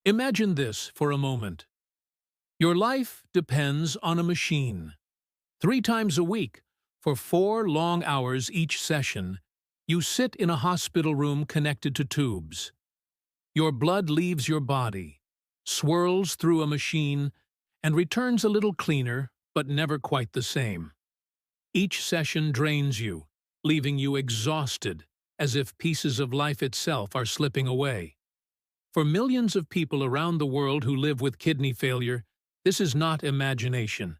Imagine this for a moment. Your life depends on a machine. 3 times a week, for 4 long hours each session, you sit in a hospital room connected to tubes. Your blood leaves your body, swirls through a machine, and returns a little cleaner, but never quite the same. Each session drains you, leaving you exhausted, as if pieces of life itself are slipping away. For millions of people around the world who live with kidney failure, this is not imagination.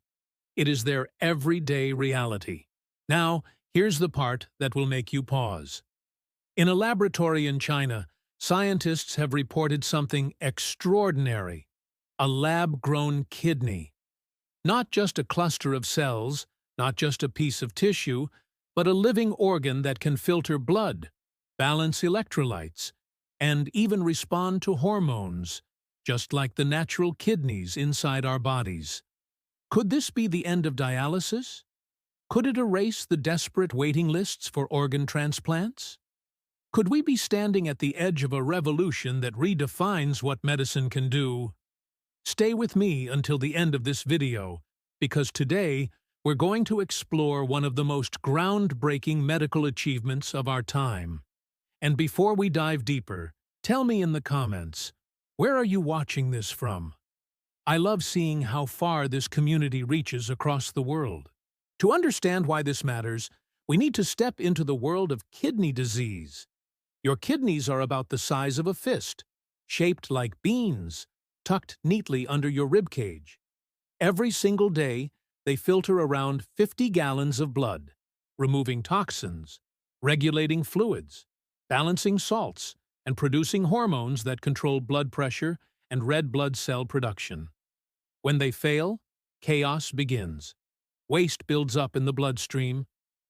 It is their everyday reality. Now, here's the part that will make you pause. In a laboratory in China, scientists have reported something extraordinary: a lab-grown kidney. Not just a cluster of cells, not just a piece of tissue, but a living organ that can filter blood, balance electrolytes, and even respond to hormones, just like the natural kidneys inside our bodies. Could this be the end of dialysis? Could it erase the desperate waiting lists for organ transplants? Could we be standing at the edge of a revolution that redefines what medicine can do? Stay with me until the end of this video, because today we're going to explore one of the most groundbreaking medical achievements of our time. And before we dive deeper, tell me in the comments, where are you watching this from? I love seeing how far this community reaches across the world. To understand why this matters, we need to step into the world of kidney disease. Your kidneys are about the size of a fist, shaped like beans, tucked neatly under your ribcage. Every single day, they filter around 50 gallons of blood, removing toxins, regulating fluids, balancing salts, and producing hormones that control blood pressure and red blood cell production. When they fail, chaos begins. Waste builds up in the bloodstream,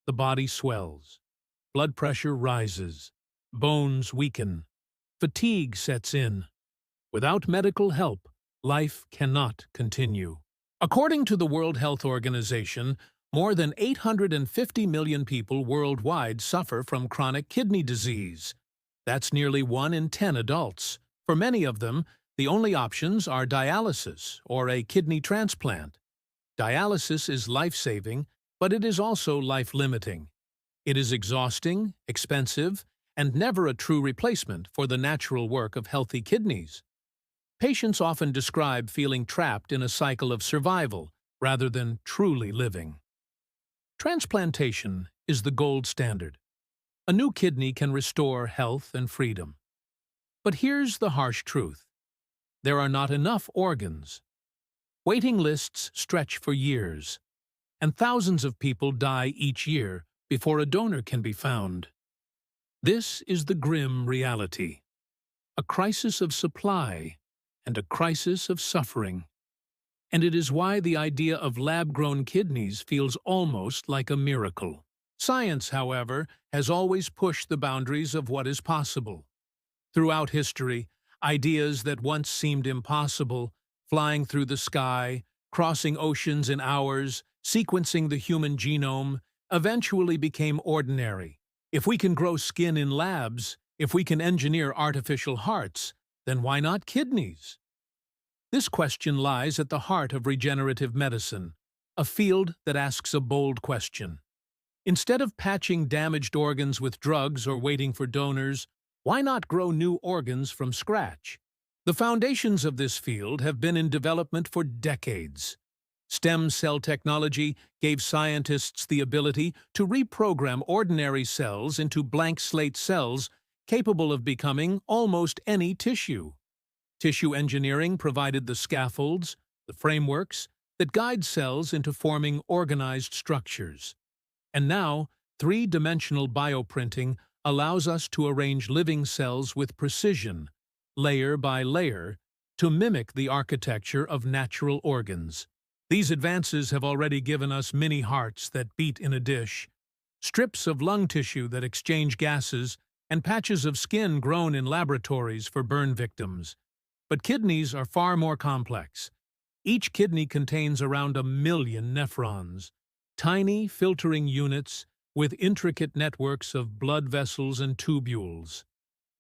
the body swells, blood pressure rises, bones weaken, fatigue sets in. Without medical help, life cannot continue. According to the World Health Organization, more than 850 million people worldwide suffer from chronic kidney disease. That's nearly 1 in 10 adults. For many of them, the only options are dialysis or a kidney transplant. Dialysis is life-saving, but it is also life-limiting. It is exhausting, expensive, and never a true replacement for the natural work of healthy kidneys. Patients often describe feeling trapped in a cycle of survival rather than truly living. Transplantation is the gold standard. A new kidney can restore health and freedom. But here's the harsh truth: there are not enough organs. Waiting lists stretch for years, and thousands of people die each year before a donor can be found. This is the grim reality: a crisis of supply and a crisis of suffering. And it is why the idea of lab-grown kidneys feels almost like a miracle. Science, however, has always pushed the boundaries of what is possible. Throughout history, ideas that once seemed impossible, flying through the sky, crossing oceans in hours, sequencing the human genome, eventually became ordinary. If we can grow skin in labs, if we can engineer artificial hearts, then why not kidneys? This question lies at the heart of regenerative medicine, a field that asks a bold question. Instead of patching damaged organs with drugs or waiting for donors, why not grow new organs from scratch? The foundations of this field have been in development for decades. Stem cell technology gave scientists the ability to reprogram ordinary cells into blank slate cells capable of becoming almost any tissue. Tissue engineering provided the scaffolds, the frameworks, that guide cells into forming organized structures. And now, three-dimensional bioprinting allows us to arrange living cells with precision, layer by layer, to mimic the architecture of natural organs. These advances have already given us mini hearts that beat in a dish, strips of lung tissue that exchange gases, and patches of skin grown in laboratories for burn victims. But kidneys are far more complex. Each kidney contains around 1 million nephrons, tiny filtering units with intricate networks of blood vessels and tubules.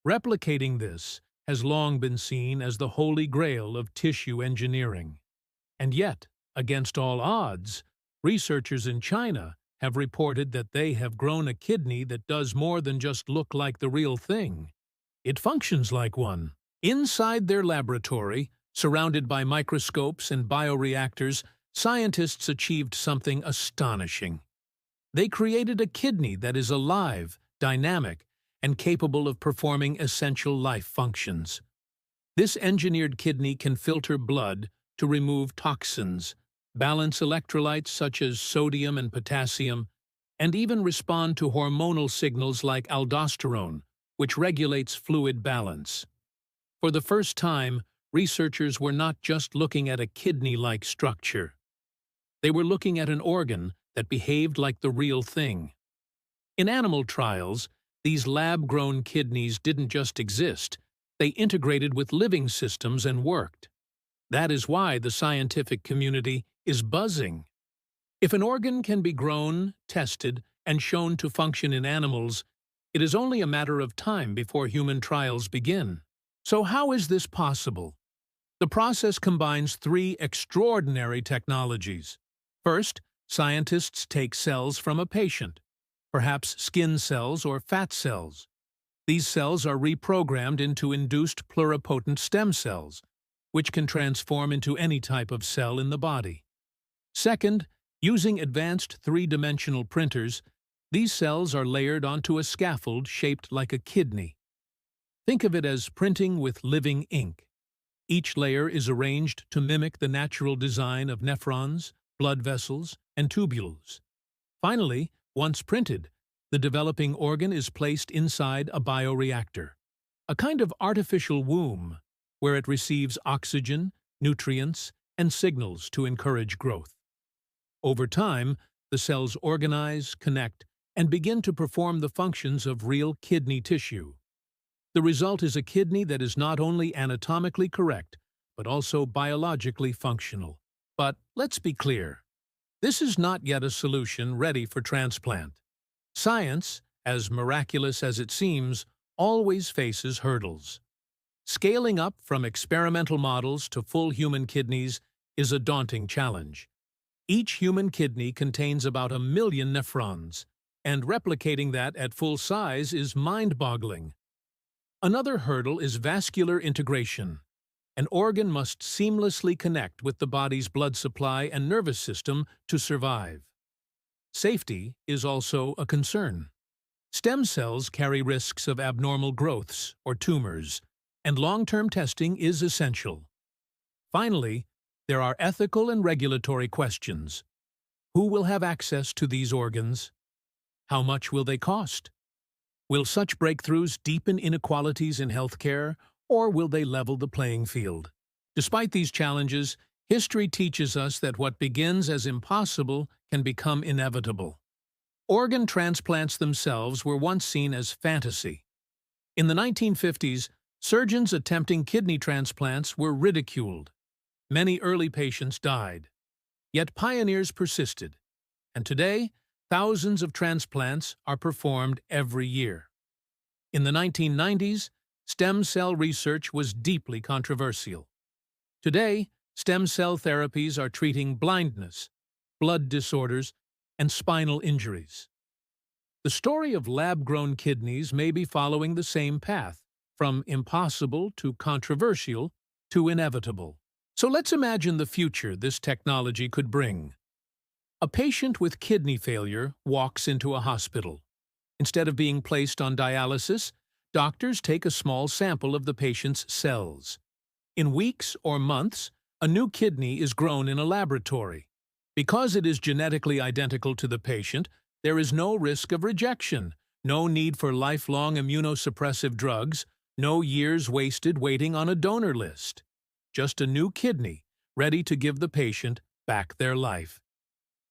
Replicating this, has long been seen as the holy grail of tissue engineering. And yet, against all odds, researchers in China have reported that they have grown a kidney that does more than just look like the real thing. It functions like one. Inside their laboratory, surrounded by microscopes and bioreactors, scientists achieved something astonishing. They created a kidney that is alive, dynamic, and capable of performing essential life functions. This engineered kidney can filter blood to remove toxins, balance electrolytes such as sodium and potassium, and even respond to hormonal signals like aldosterone, which regulates fluid balance. For the first time, researchers were not just looking at a kidney-like structure. They were looking at an organ that behaved like the real thing. In animal trials, these lab-grown kidneys didn't just exist, they integrated with living systems and worked. That is why the scientific community is buzzing. If an organ can be grown, tested, and shown to function in animals, it is only a matter of time before human trials begin. So how is this possible? The process combines three extraordinary technologies. First, scientists take cells from a patient, perhaps skin cells or fat cells. These cells are reprogrammed into induced pluripotent stem cells, which can transform into any type of cell in the body. Second, using advanced three-dimensional printers, these cells are layered onto a scaffold shaped like a kidney. Think of it as printing with living ink. Each layer is arranged to mimic the natural design of nephrons, blood vessels, and tubules. Finally, once printed, the developing organ is placed inside a bioreactor, a kind of artificial womb, where it receives oxygen, nutrients, and signals to encourage growth. Over time, the cells organize, connect, and begin to perform the functions of real kidney tissue. The result is a kidney that is not only anatomically correct, but also biologically functional. But let's be clear, this is not yet a solution ready for transplant. Science, as miraculous as it seems, always faces hurdles. Scaling up from experimental models to full human kidneys is a daunting challenge. Each human kidney contains about 1 million nephrons, and replicating that at full size is mind-boggling. Another hurdle is vascular integration. An organ must seamlessly connect with the body's blood supply and nervous system to survive. Safety is also a concern. Stem cells carry risks of abnormal growths or tumors, and long-term testing is essential. Finally, there are ethical and regulatory questions. Who will have access to these organs? How much will they cost? Will such breakthroughs deepen inequalities in healthcare, or will they level the playing field? Despite these challenges, history teaches us that what begins as impossible can become inevitable. Organ transplants themselves were once seen as fantasy. In the 1950s, surgeons attempting kidney transplants were ridiculed. Many early patients died. Yet pioneers persisted, and today, thousands of transplants are performed every year. In the 1990s, stem cell research was deeply controversial. Today, stem cell therapies are treating blindness, blood disorders, and spinal injuries. The story of lab-grown kidneys may be following the same path, from impossible to controversial to inevitable. So let's imagine the future this technology could bring. A patient with kidney failure walks into a hospital. Instead of being placed on dialysis, doctors take a small sample of the patient's cells. In weeks or months, a new kidney is grown in a laboratory. Because it is genetically identical to the patient, there is no risk of rejection, no need for lifelong immunosuppressive drugs, no years wasted waiting on a donor list. Just a new kidney, ready to give the patient back their life.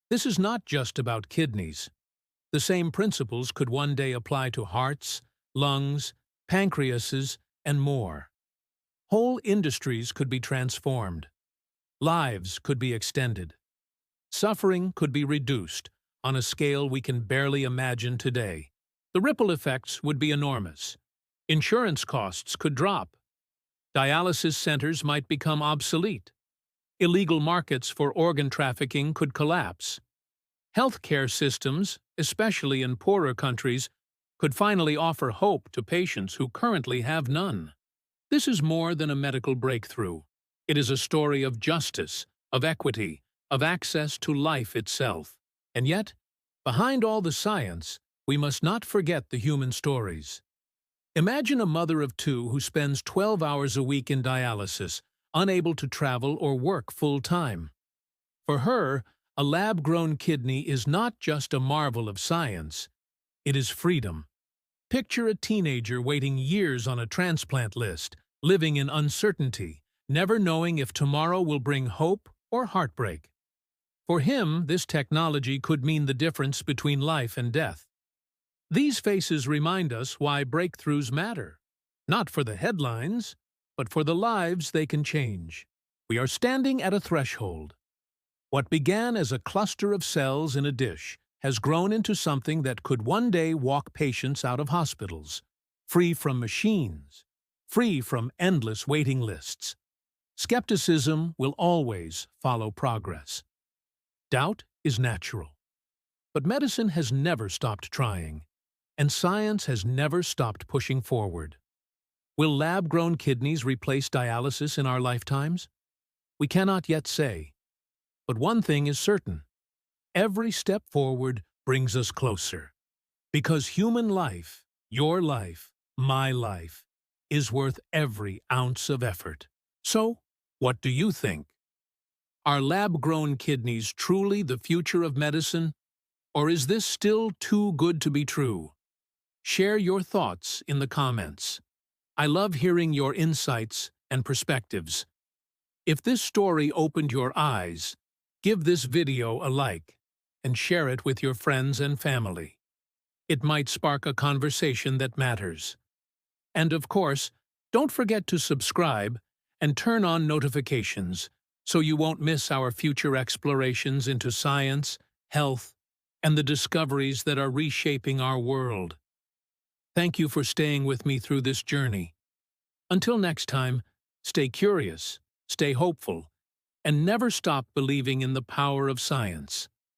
This is not just about kidneys. The same principles could one day apply to hearts, lungs, pancreases, and more. Whole industries could be transformed. Lives could be extended. Suffering could be reduced on a scale we can barely imagine today. The ripple effects would be enormous. Insurance costs could drop. Dialysis centers might become obsolete. Illegal markets for organ trafficking could collapse. Healthcare systems, especially in poorer countries, could finally offer hope to patients who currently have none. This is more than a medical breakthrough. It is a story of justice, of equity, of access to life itself. And yet, behind all the science, we must not forget the human stories. Imagine a mother of two who spends 12 hours a week in dialysis, unable to travel or work full-time. For her, a lab-grown kidney is not just a marvel of science, it is freedom. Picture a teenager waiting years on a transplant list, living in uncertainty, never knowing if tomorrow will bring hope or heartbreak. For him, this technology could mean the difference between life and death. These faces remind us why breakthroughs matter, not for the headlines, but for the lives they can change. We are standing at a threshold. What began as a cluster of cells in a dish has grown into something that could one day walk patients out of hospitals, free from machines, free from endless waiting lists. Skepticism will always follow progress. Doubt is natural. But medicine has never stopped trying, and science has never stopped pushing forward. Will lab-grown kidneys replace dialysis in our lifetimes? We cannot yet say. But one thing is certain. Every step forward brings us closer. Because human life, your life, my life, is worth every ounce of effort. So, what do you think? Are lab-grown kidneys truly the future of medicine? Or is this still too good to be true? Share your thoughts in the comments. I love hearing your insights and perspectives. If this story opened your eyes, give this video a like and share it with your friends and family. It might spark a conversation that matters. And of course, don't forget to subscribe and turn on notifications so you won't miss our future explorations into science, health, and the discoveries that are reshaping our world. Thank you for staying with me through this journey. Until next time, stay curious, stay hopeful, and never stop believing in the power of science.